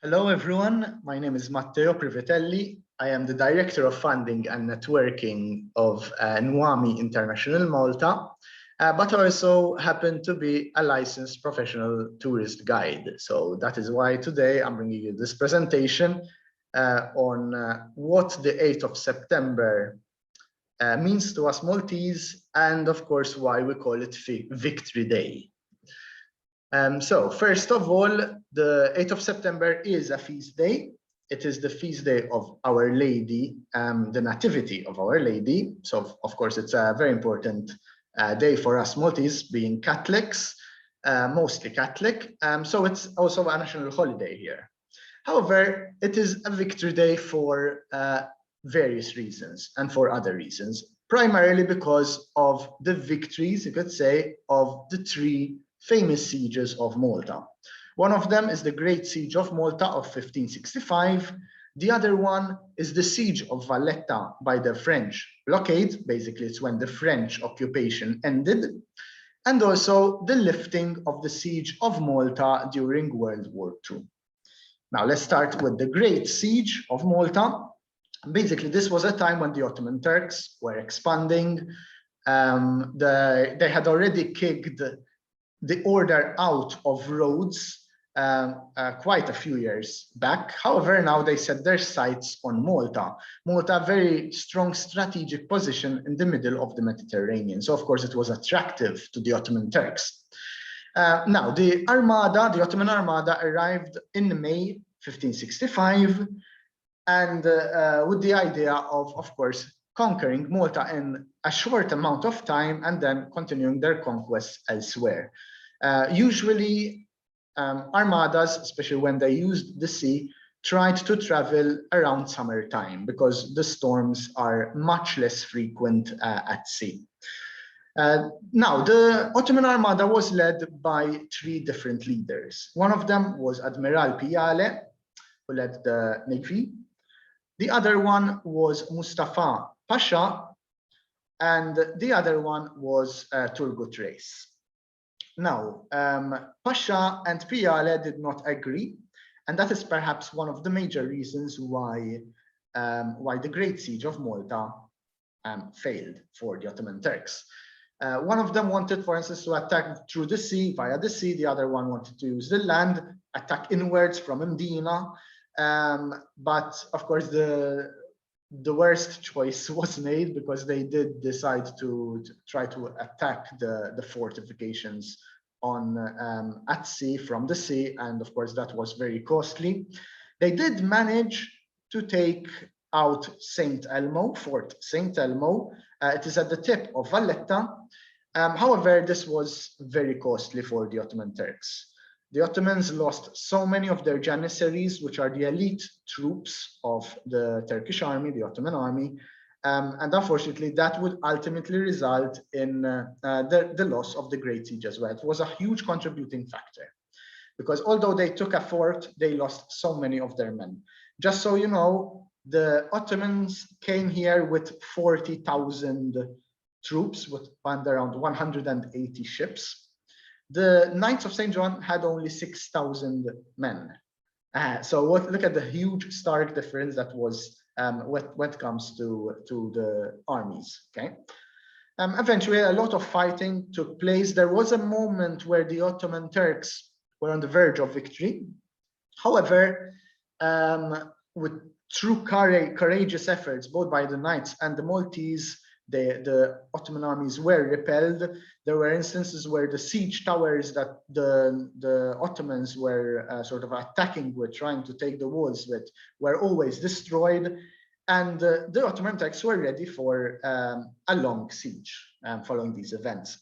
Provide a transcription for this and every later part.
Hello, everyone. My name is Matteo Privitelli. I am the Director of Funding and Networking of WWII International Malta, but also happen to be a licensed professional tourist guide. So that is why today I'm bringing you this presentation on what the 8th of September means to us Maltese, and of course, why we call it Victory Day. So first of all, the 8th of September is a feast day. It is the feast day of Our Lady, the Nativity of Our Lady. So of course, it's a very important day for us Maltese, being Catholics, mostly Catholic. So it's also a national holiday here. However, it is a victory day for various reasons and for other reasons, primarily because of the victories, you could say, of the three famous sieges of Malta. One of them is the Great Siege of Malta of 1565. The other one is the Siege of Valletta by the French blockade. Basically, it's when the French occupation ended. And also the lifting of the Siege of Malta during World War II. Now, let's start with the Great Siege of Malta. Basically, this was a time when the Ottoman Turks were expanding. They had already kicked the order out of Rhodes quite a few years back. However, now they set their sights on Malta. Malta, a very strong strategic position in the middle of the Mediterranean. So, of course, it was attractive to the Ottoman Turks. Now, the Ottoman Armada arrived in May 1565, and with the idea of course, conquering Malta in a short amount of time and then continuing their conquests elsewhere. Usually, armadas, especially when they used the sea, tried to travel around summertime because the storms are much less frequent at sea. Now, the Ottoman Armada was led by three different leaders. One of them was Admiral Piale, who led the navy. The other one was Mustafa Pasha, and the other one was Turgut Reis. Now, Pasha and Piale did not agree, and that is perhaps one of the major reasons why the Great Siege of Malta failed for the Ottoman Turks. One of them wanted, for instance, to attack through the sea, via the sea. The other one wanted to use the land, attack inwards from Mdina. But of course, the worst choice was made because they did decide to try to attack the fortifications on at sea from the sea, and of course that was very costly. They did manage to take out Fort St. Elmo. It is at the tip of Valletta. However, this was very costly for the Ottoman Turks. The Ottomans lost so many of their janissaries, which are the elite troops of the Turkish army, the Ottoman army, and unfortunately that would ultimately result in the loss of the Great Siege as well. It was a huge contributing factor because although they took a fort, they lost so many of their men. Just so you know, the Ottomans came here with 40,000 troops with around 180 ships. The Knights of St. John had only 6,000 men. So look at the huge stark difference that was when it comes to the armies. Okay. Eventually, a lot of fighting took place. There was a moment where the Ottoman Turks were on the verge of victory. However, with true courageous efforts, both by the Knights and the Maltese, the Ottoman armies were repelled. There were instances where the siege towers that the Ottomans were sort of attacking with, trying to take the walls with, were always destroyed. And the Ottoman Turks were ready for a long siege following these events.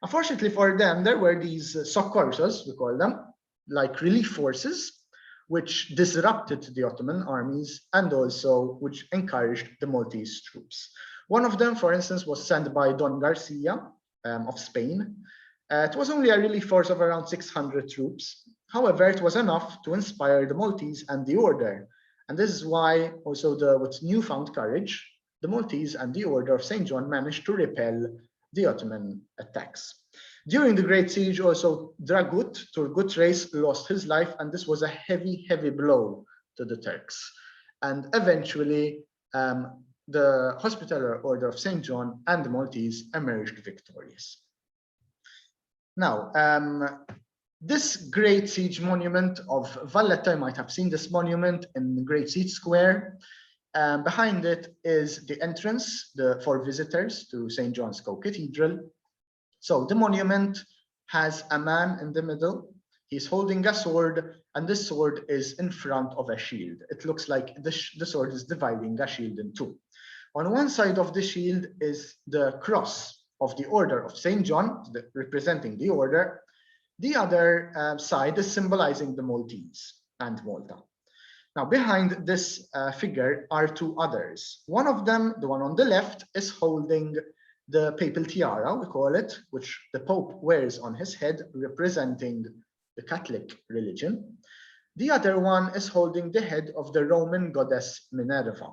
Unfortunately for them, there were these soccorsos, we call them, like relief forces, which disrupted the Ottoman armies and also which encouraged the Maltese troops. One of them, for instance, was sent by Don Garcia of Spain. It was only a relief force of around 600 troops. However, it was enough to inspire the Maltese and the Order. And this is why also with newfound courage, the Maltese and the Order of St. John managed to repel the Ottoman attacks. During the Great Siege, also Dragut, Turgut Reis, lost his life, and this was a heavy, heavy blow to the Turks. And eventually, the Hospitaller Order of St. John and the Maltese emerged victorious. Now, this Great Siege monument of Valletta, you might have seen this monument in the Great Siege Square. Behind it is the entrance for visitors to St. John's Co-Cathedral. So the monument has a man in the middle. He's holding a sword, and this sword is in front of a shield. It looks like the sword is dividing a shield in two. On one side of the shield is the cross of the Order of St. John, representing the order. The other side is symbolizing the Maltese and Malta. Now, behind this figure are two others. One of them, the one on the left, is holding the papal tiara, we call it, which the Pope wears on his head, representing the Catholic religion. The other one is holding the head of the Roman goddess Minerva,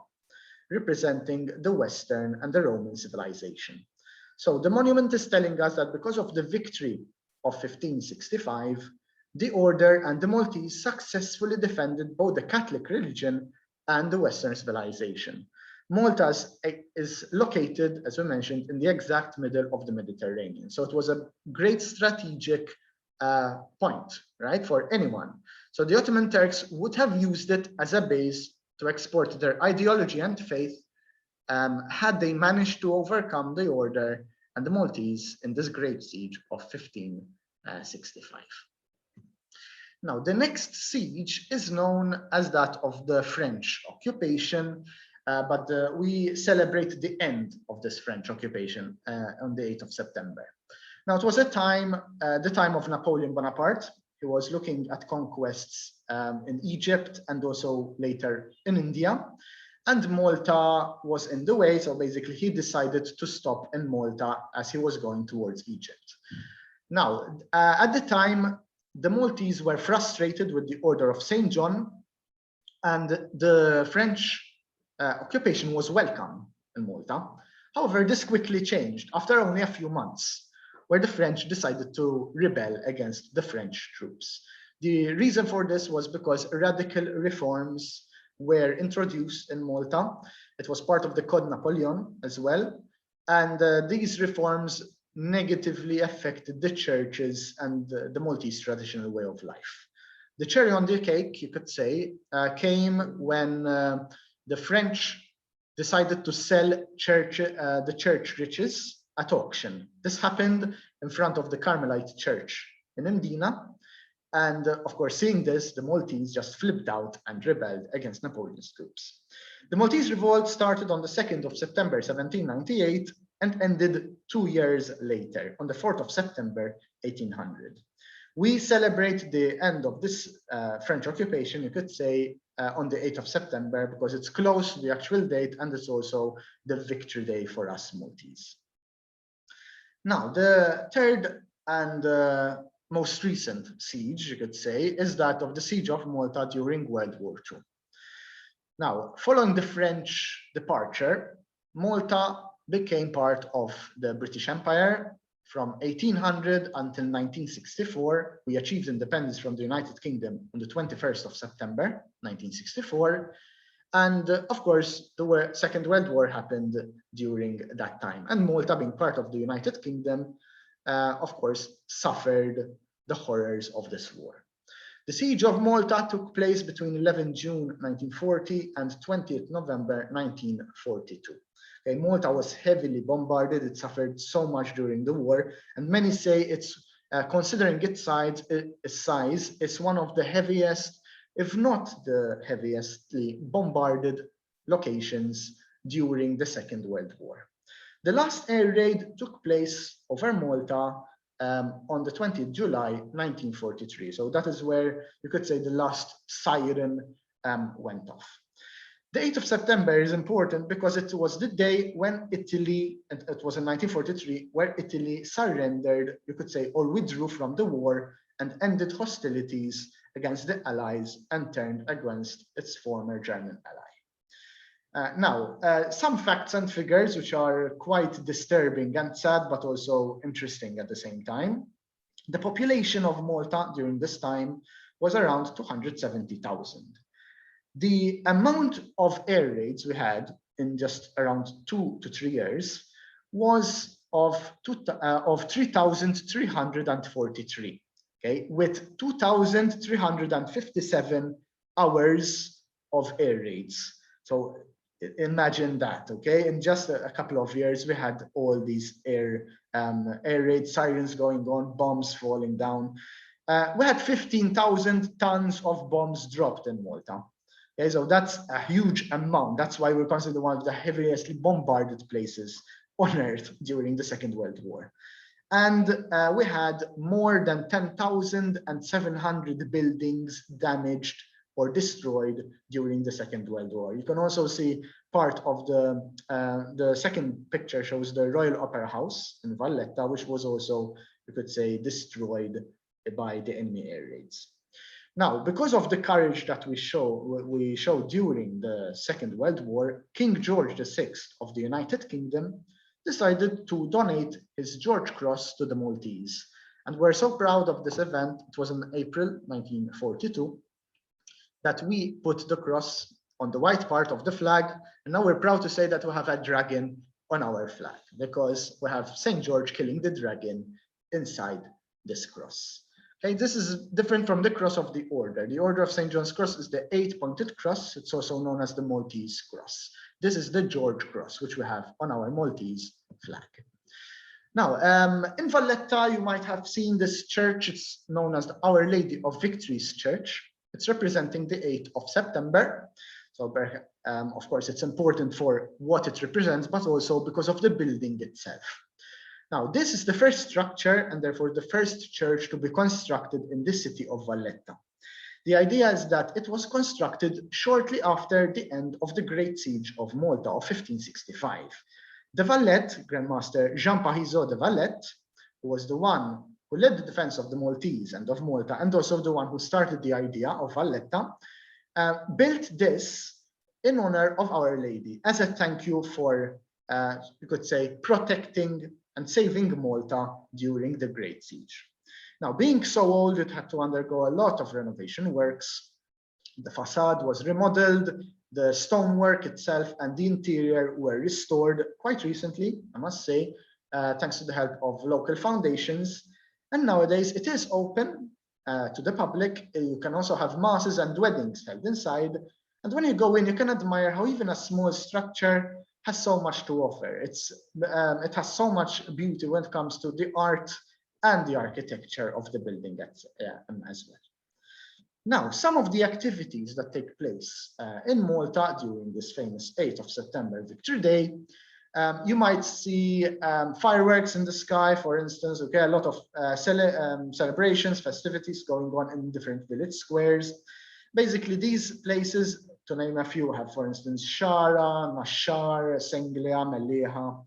representing the Western and the Roman civilization. So the monument is telling us that because of the victory of 1565, the order and the Maltese successfully defended both the Catholic religion and the Western civilization. Malta is located, as we mentioned, in the exact middle of the Mediterranean. So it was a great strategic point, right, for anyone. So the Ottoman Turks would have used it as a base to export their ideology and faith had they managed to overcome the order and the Maltese in this great siege of 1565. Now, the next siege is known as that of the French occupation, but we celebrate the end of this French occupation on the 8th of September. Now, it was the time of Napoleon Bonaparte. He was looking at conquests in Egypt and also later in India. And Malta was in the way, so basically he decided to stop in Malta as he was going towards Egypt. Now, at the time, the Maltese were frustrated with the Order of St. John, and the French occupation was welcome in Malta. However, this quickly changed after only a few months, where the French decided to rebel against the French troops. The reason for this was because radical reforms were introduced in Malta. It was part of the Code Napoleon as well, and these reforms negatively affected the churches and the Maltese traditional way of life. The cherry on the cake, you could say, came when the French decided to sell the church riches at auction. This happened in front of the Carmelite church in Mdina. And of course, seeing this, the Maltese just flipped out and rebelled against Napoleon's troops. The Maltese revolt started on the 2nd of September, 1798, and ended 2 years later, on the 4th of September, 1800. We celebrate the end of this French occupation, you could say, on the 8th of September, because it's close to the actual date, and it's also the victory day for us Maltese. Now, the third and most recent siege, you could say, is that of the Siege of Malta during World War II. Now, following the French departure, Malta became part of the British Empire. From 1800 until 1964, we achieved independence from the United Kingdom on the 21st of September, 1964. And of course, the Second World War happened during that time. And Malta, being part of the United Kingdom, of course, suffered the horrors of this war. The Siege of Malta took place between 11 June 1940 and 20th November 1942. Okay, Malta was heavily bombarded. It suffered so much during the war, and many say it's, considering its size, it's one of the heaviest, if not the heaviestly bombarded locations during the Second World War. The last air raid took place over Malta on the 20th July 1943. So that is where you could say the last siren went off. The 8th of September is important because it was the day when Italy, and it was in 1943, where Italy surrendered, you could say, or withdrew from the war and ended hostilities against the Allies and turned against its former German ally. Some facts and figures which are quite disturbing and sad, but also interesting at the same time. The population of Malta during this time was around 270,000. The amount of air raids we had in just around 2 to 3 years was of 3,343, okay, with 2,357 hours of air raids. So imagine that, okay? In just a couple of years, we had all these air raid sirens going on, bombs falling down. We had 15,000 tons of bombs dropped in Malta. Okay, so that's a huge amount. That's why we're considered one of the heaviest bombarded places on Earth during the Second World War. And we had more than 10,700 buildings damaged or destroyed during the Second World War. You can also see part of the second picture shows the Royal Opera House in Valletta, which was also, you could say, destroyed by the enemy air raids. Now, because of the courage that we showed during the Second World War, King George VI of the United Kingdom decided to donate his George Cross to the Maltese. And we're so proud of this event. It was in April 1942 that we put the cross on the white part of the flag. And now we're proud to say that we have a dragon on our flag because we have St. George killing the dragon inside this cross. Okay, this is different from the cross of the order. The Order of St. John's Cross is the 8-pointed cross. It's also known as the Maltese cross. This is the George Cross, which we have on our Maltese flag. Now, in Valletta, you might have seen this church. It's known as the Our Lady of Victories Church. It's representing the 8th of September. So, of course, it's important for what it represents, but also because of the building itself. Now, this is the first structure and therefore the first church to be constructed in the city of Valletta. The idea is that it was constructed shortly after the end of the Great Siege of Malta of 1565. De Valette, Grandmaster Jean Parisot de Valette, who was the one who led the defense of the Maltese and of Malta, and also the one who started the idea of Valletta, built this in honor of Our Lady as a thank you for, you could say, protecting and saving Malta during the Great Siege. Now, being so old, it had to undergo a lot of renovation works. The facade was remodeled, the stonework itself and the interior were restored quite recently, I must say, thanks to the help of local foundations. And nowadays it is open to the public. You can also have masses and weddings held inside. And when you go in, you can admire how even a small structure has so much to offer. It has so much beauty when it comes to the art and the architecture of the building as well. Now, some of the activities that take place in Malta during this famous 8th of September Victory Day, you might see fireworks in the sky, for instance, okay, a lot of celebrations, festivities going on in different village squares. Basically, these places, to name a few, have, for instance, Shara, Mashar, Senglia, Meleha.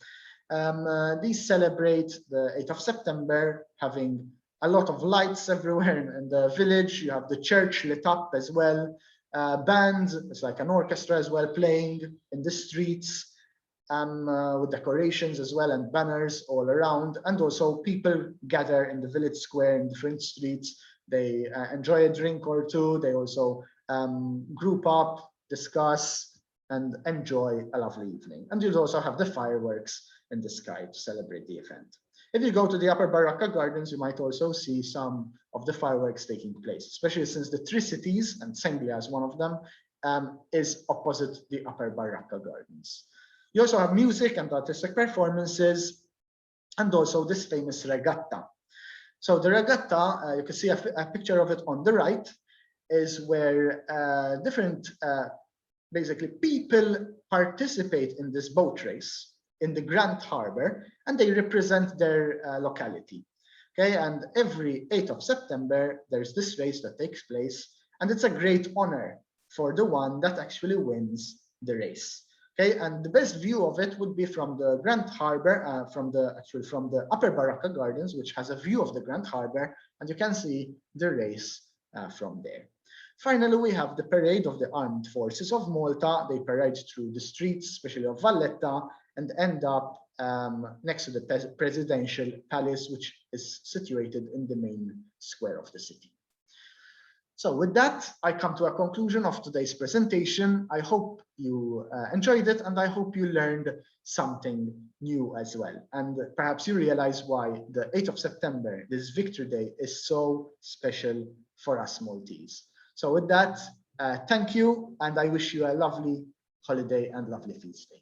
These celebrate the 8th of September, having a lot of lights everywhere in the village. You have the church lit up as well. Bands, it's like an orchestra as well, playing in the streets with decorations as well and banners all around. And also people gather in the village square in different streets. They enjoy a drink or two. They also group up, discuss, and enjoy a lovely evening. And you also have the fireworks in the sky to celebrate the event. If you go to the Upper Baracca Gardens, you might also see some of the fireworks taking place, especially since the three cities, and Senglia is one of them, is opposite the Upper Baracca Gardens. You also have music and artistic performances, and also this famous regatta. So the regatta, you can see a picture of it on the right, is where different, basically, people participate in this boat race in the Grand Harbor, and they represent their locality. Okay, and every 8th of September, there's this race that takes place, and it's a great honor for the one that actually wins the race. Okay, and the best view of it would be from the Grand Harbor, from the Upper Baracca Gardens, which has a view of the Grand Harbor, and you can see the race from there. Finally, we have the parade of the Armed Forces of Malta. They parade through the streets, especially of Valletta, and end up next to the presidential palace, which is situated in the main square of the city. So with that, I come to a conclusion of today's presentation. I hope you enjoyed it, and I hope you learned something new as well. And perhaps you realize why the 8th of September, this Victory Day, is so special for us Maltese. So with that, thank you, and I wish you a lovely holiday and lovely feast day.